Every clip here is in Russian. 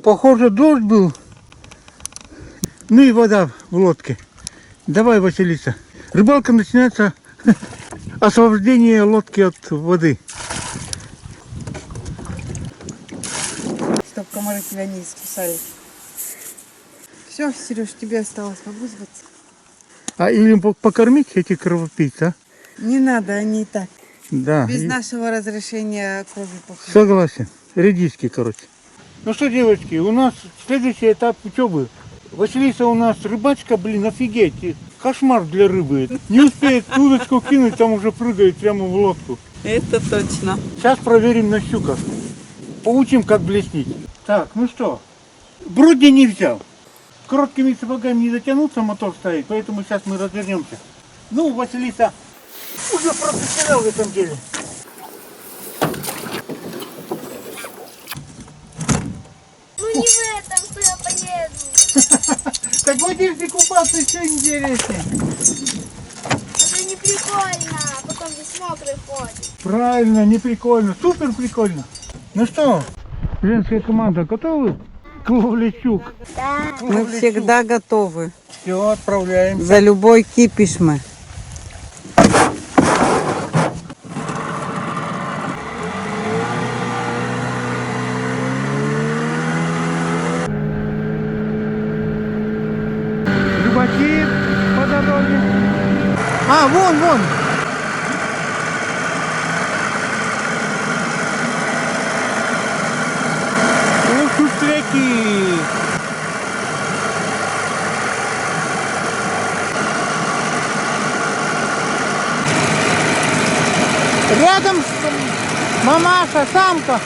Похоже, дождь был. Ну и вода в лодке. Давай, Василиса. Рыбалка начинается освобождение лодки от воды. Чтоб комары тебя не искусали. Все, Сереж, тебе осталось побузываться. А или покормить этих кровопийц, а? Не надо, они и так. Да. Без нашего разрешения кровью пухнут. Согласен. Редиски, короче. Ну что, девочки, у нас следующий этап учебы. Василиса у нас рыбачка, блин, офигеть. Кошмар для рыбы. Не успеет удочку кинуть, там уже прыгает прямо в лодку. Это точно. Сейчас проверим на щуках. Поучим, как блеснить. Так, ну что, брудни не взял. Короткими сапогами не дотянуться, мотор стоит, поэтому сейчас мы развернемся. Ну, Василиса уже профессионал в этом деле. Ну не в этом, что я поеду. Так в одежде купаться еще интереснее. Это не прикольно, потом здесь мокрый ходит. Правильно, не прикольно, супер прикольно. Ну что, женская команда готовы к ловле щук? Да. Мы всегда готовы. Все, отправляем. За любой кипиш мы. Рыбаки по дороге. А, вон. Ох, шустряки. Рядом мамаша, самка.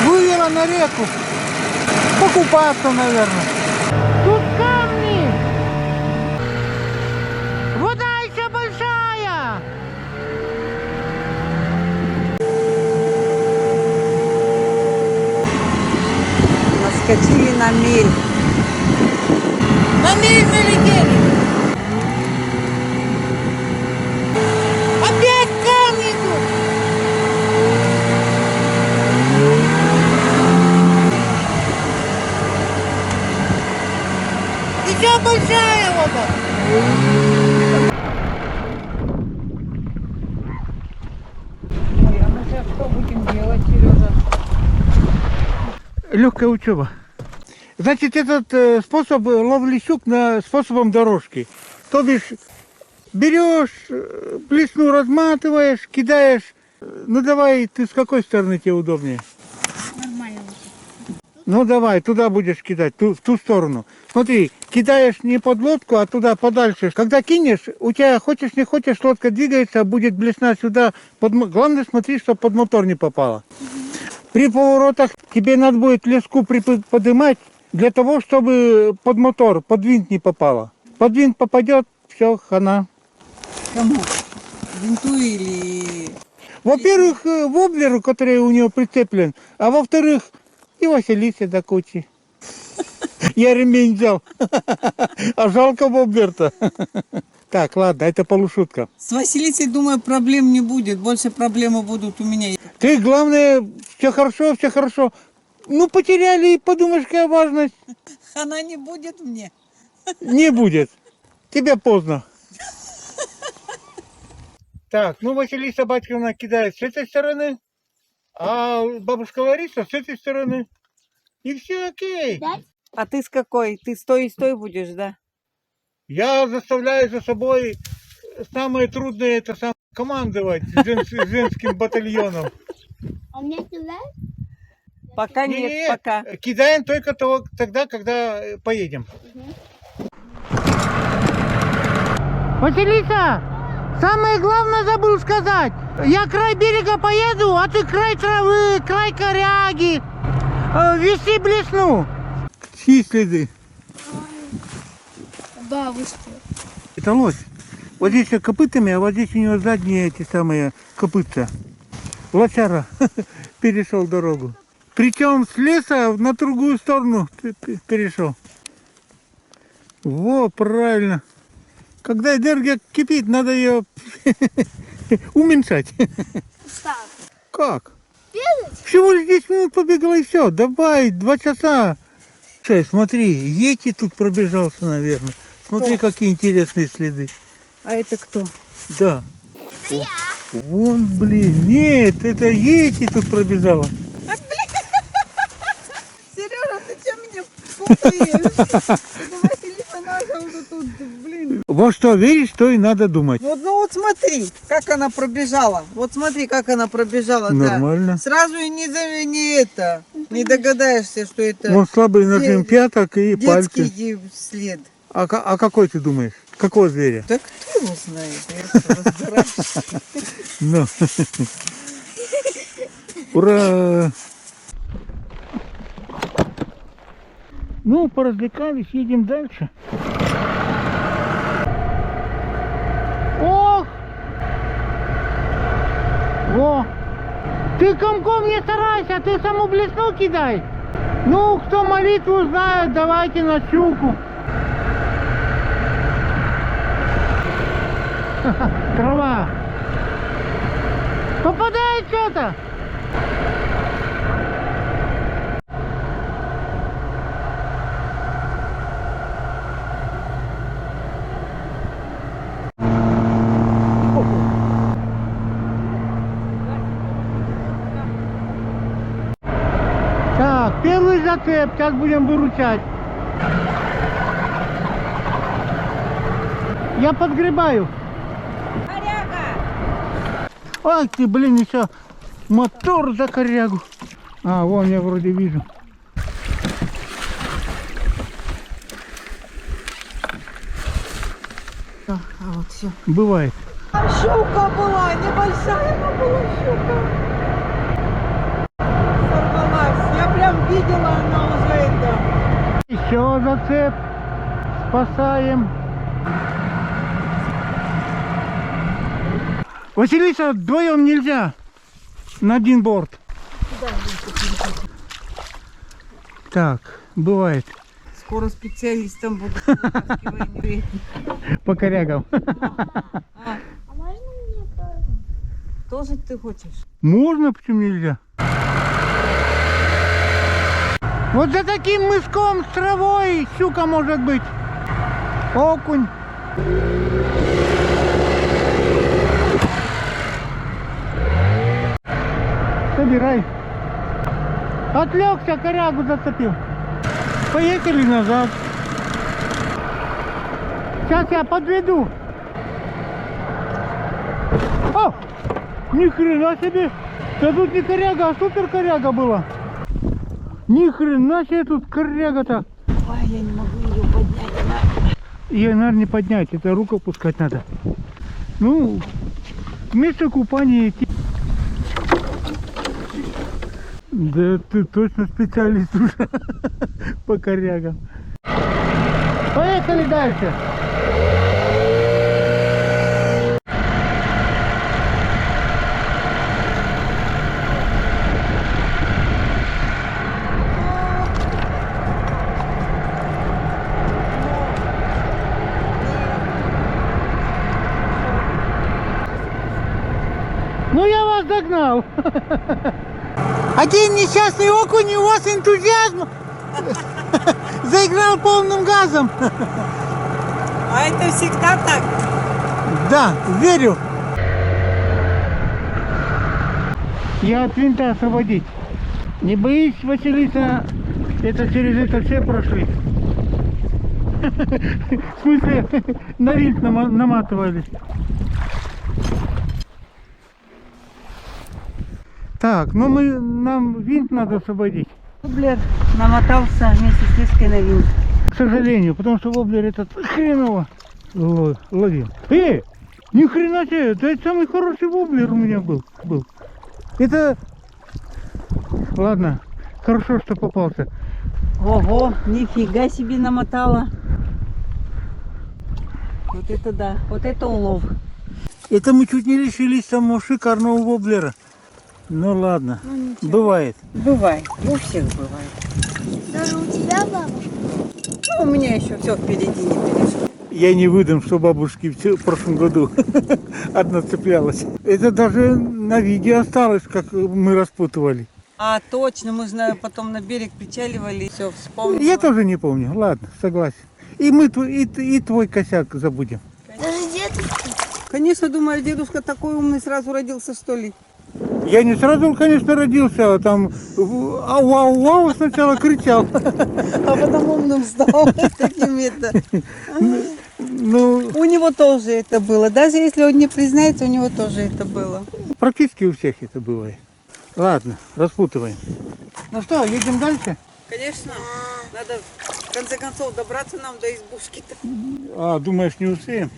Вывела на реку. Покупаться, наверное. Тут камни. Вода еще большая. Наскочили на мель. На мель налетели. Опять камни тут. Еще большая вода. А мы сейчас что будем делать, Сережа? Легкая учеба. Значит, этот способ ловли щук способом дорожки. То бишь, берешь, блесну разматываешь, кидаешь. Ну давай, ты с какой стороны тебе удобнее? Нормально. Ну давай, туда будешь кидать, в ту сторону. Смотри, кидаешь не под лодку, а туда подальше. Когда кинешь, у тебя, хочешь не хочешь, лодка двигается, будет блесна сюда. Главное, смотри, чтобы под мотор не попало. При поворотах тебе надо будет леску поднимать для того, чтобы под мотор, под винт не попало. Под винт попадет, все, хана. Кому? Винту или... Во-первых, воблеру, который у него прицеплен, а во-вторых, и Василисе до кучи. Я ремень взял. А жалко воблер-то. Так, ладно, это полушутка. С Василисой, думаю, проблем не будет. Больше проблемы будут у меня. Ты, главное, все хорошо, все хорошо. Ну, потеряли, и подумаешь, какая важность. Она не будет мне. Не будет. Тебе поздно. Так, ну Василиса Батьковна кидает с этой стороны, а бабушка Лариса с этой стороны. И все окей. А ты с какой? Ты стой и стой будешь, да? Я заставляю за собой самое трудное, это сам командовать женским батальоном. А мне кидать? Пока нет, Не-не-не, пока. кидаем только тогда, когда поедем. Василиса, самое главное забыл сказать. Я край берега поеду, а ты край травы, край коряги. Вести блесну. Чьи следы? Бабушка. Это лось. Вот здесь копытами, а вот здесь у него задние эти самые копытца. Лосяра перешел дорогу. Причем с леса на другую сторону перешел. Во, правильно. Когда энергия кипит, надо ее уменьшать. Устал. Как? Бегать? Всего лишь 10 минут побегала и все. Давай, 2 часа. Смотри, Йети тут пробежался, наверное. Смотри, какие интересные следы. А это кто? Да. Вон, блин, нет, это Йети тут пробежала. Сережа, ты что меня путаешь? Это Василиса наша уже тут, блин. Во что веришь, то и надо думать. Вот смотри, как она пробежала. Вот смотри, как она пробежала. Нормально. Да. Сразу и не догадаешься, что это Вон слабый нажим пяток и пальцы. детский след. А какой ты думаешь? Какого зверя? Да кто его знает? Я что, разбираюсь? Ну. Ура! Ну, поразвлекались, едем дальше. Ох! Во! Ты комком не старайся, ты саму блесну кидай. Ну, кто молитву знает, давайте на щуку. Трава. Попадает что-то. Так, первый зацеп, сейчас будем выручать. Я подгребаю. Ай ты, блин, еще мотор за корягу. А, вон я вроде вижу. А вот все. Бывает. Там щука была, небольшая, но была щука. Сорвалась. Я прям видела, она уже это. Еще зацеп. Спасаем. Василиса, вдвоем нельзя. На один борт. Так, бывает. Скоро специалистом буду. По корягам. А можно мне тоже? Тоже ты хочешь? Можно, почему нельзя? Вот за таким мыском с травой щука может быть. Окунь. Собирай. Отвлекся, корягу зацепил. Поехали назад. Сейчас я подведу. О! Ни хрена себе! Да тут не коряга, а супер коряга была. Ни хрена себе тут коряга-то. Ой, я не могу ее поднять. Ее, наверное, не поднять, это руку опускать надо. Ну, вместо купания идти. Да ты точно специалист уже по корягам. Поехали дальше. Ну я вас догнал. Один несчастный окунь, у вас энтузиазм заиграл полным газом. А это всегда так? Да, верю. Я от винта освободить. Не боись, Василиса, это через это все прошли. В смысле, на винт наматывались. Так, ну нам винт надо освободить. Воблер намотался вместе с леской на винт. К сожалению, потому что воблер этот хреново ловил. Ни хрена себе, это самый хороший воблер у меня был. Это, ладно, хорошо, что попался. Ого, нифига себе намотала. Вот это да, вот это улов. Это мы чуть не лишились самого шикарного воблера. Ну ладно, бывает. Бывает, у всех бывает. Даже у тебя, бабушка? Ну, у меня еще все впереди не перешло. Я не выдам, что бабушки в прошлом году одна цеплялась. Это даже на видео осталось, как мы распутывали. А, точно, мы же потом на берег причаливали, все, вспомнила. Я тоже не помню. Ладно, согласен. И мы и твой косяк забудем. Даже дедушка. Конечно, думаю, дедушка такой умный сразу родился, что ли. Я не сразу, конечно, родился, а там вау сначала кричал. А потом умным стал. Таким это. Ну, У него тоже это было. Даже если он не признается, у него тоже это было. практически у всех это бывает. Ладно, распутываем. Ну что, едем дальше? Конечно, надо в конце концов добраться нам до избушки-то. А, думаешь, не успеем?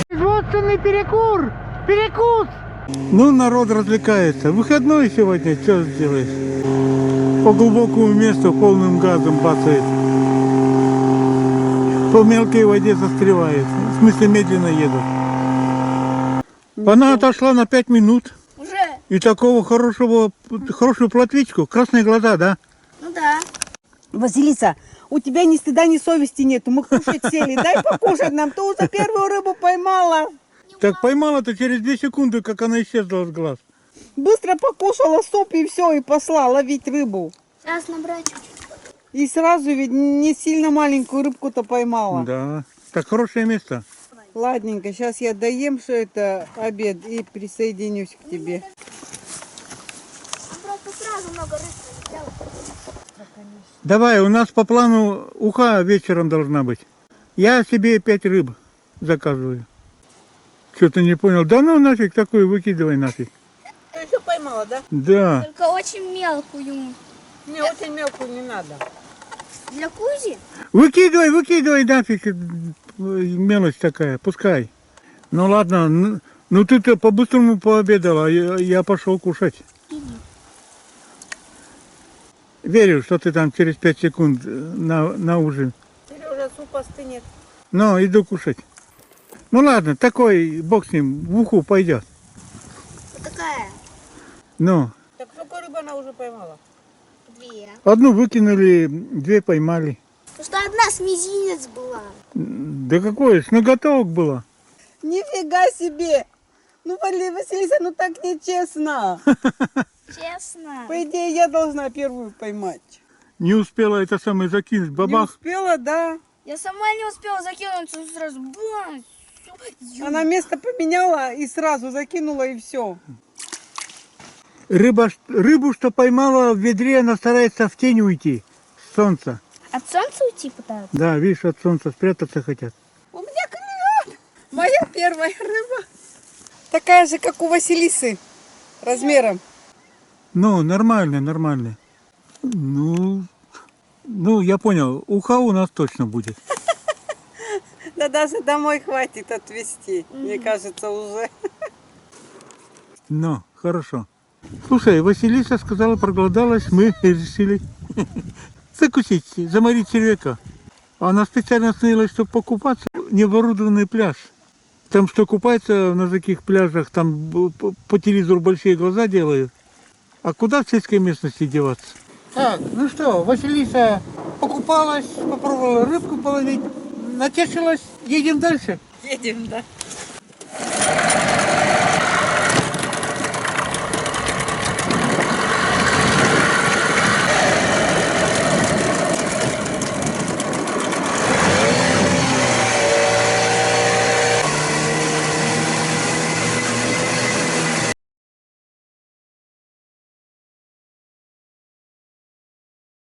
Производственный перекур! Перекус! Ну, народ развлекается. Выходной сегодня, что сделаешь? По глубокому месту полным газом бацает. По мелкой воде застревает. В смысле, медленно еду. Она отошла на 5 минут. Уже? И такого хорошую плотвичку. Красные глаза, да? Ну да. Василиса, у тебя ни стыда, ни совести нету. Мы кушать сели. Дай покушать нам. Ты уже первую рыбу поймала. Так поймала-то через 2 секунды, как она исчезла с глаз. Быстро покушала суп и все, и пошла ловить рыбу. Сейчас набрать чуть-чуть. И сразу ведь не сильно маленькую рыбку-то поймала. Да. Так хорошее место. Ладненько, сейчас я доем, что это обед, и присоединюсь к тебе. Он просто сразу много рыб прилетело. Давай, у нас по плану уха вечером должна быть. Я себе 5 рыб заказываю. Что-то не понял. Да ну нафиг такую, выкидывай нафиг. Ты еще поймала, да? Да. Только очень мелкую. Мне очень мелкую не надо. Для Кузи? Выкидывай нафиг. Мелочь такая, пускай. Ну ладно, ну ты-то по-быстрому пообедала, а я пошел кушать. Верю, что ты там через 5 секунд на ужин. Сережа, суп остынет. Но иду кушать. Ну ладно, такой, бог с ним, в уху пойдет. Вот такая. Ну, Так сколько рыбы она уже поймала? 2. одну выкинули, 2 поймали. Потому что одна с мизинец была. Да какое, с ноготовок было. Нифига себе! Ну, Василиса, ну так нечестно. Честно. По идее, я должна первую поймать. Не успела это самое закинуть, Не бабах. успела, да. Я сама не успела закинуть, сразу бам, Она место поменяла и сразу закинула, и все. Рыбу, что поймала в ведре, она старается в тень уйти. С солнца. От солнца уйти пытаются? Да, видишь, от солнца спрятаться хотят. У меня клюет. Моя первая рыба. Такая же, как у Василисы. Размером. Ну, нормально. Ну, я понял, уха у нас точно будет. Да даже домой хватит отвезти. Мне кажется, уже. Ну, хорошо. Слушай, Василиса сказала, проголодалась, мы решили закусить, заморить червяка. Она специально остановилась, чтобы покупаться. Необорудованный пляж. Там что купается на таких пляжах, там по телевизору большие глаза делают. А куда в сельской местности деваться? Так, ну что, Василиса покупалась, попробовала рыбку половить, натешилась, едем дальше. Едем, да.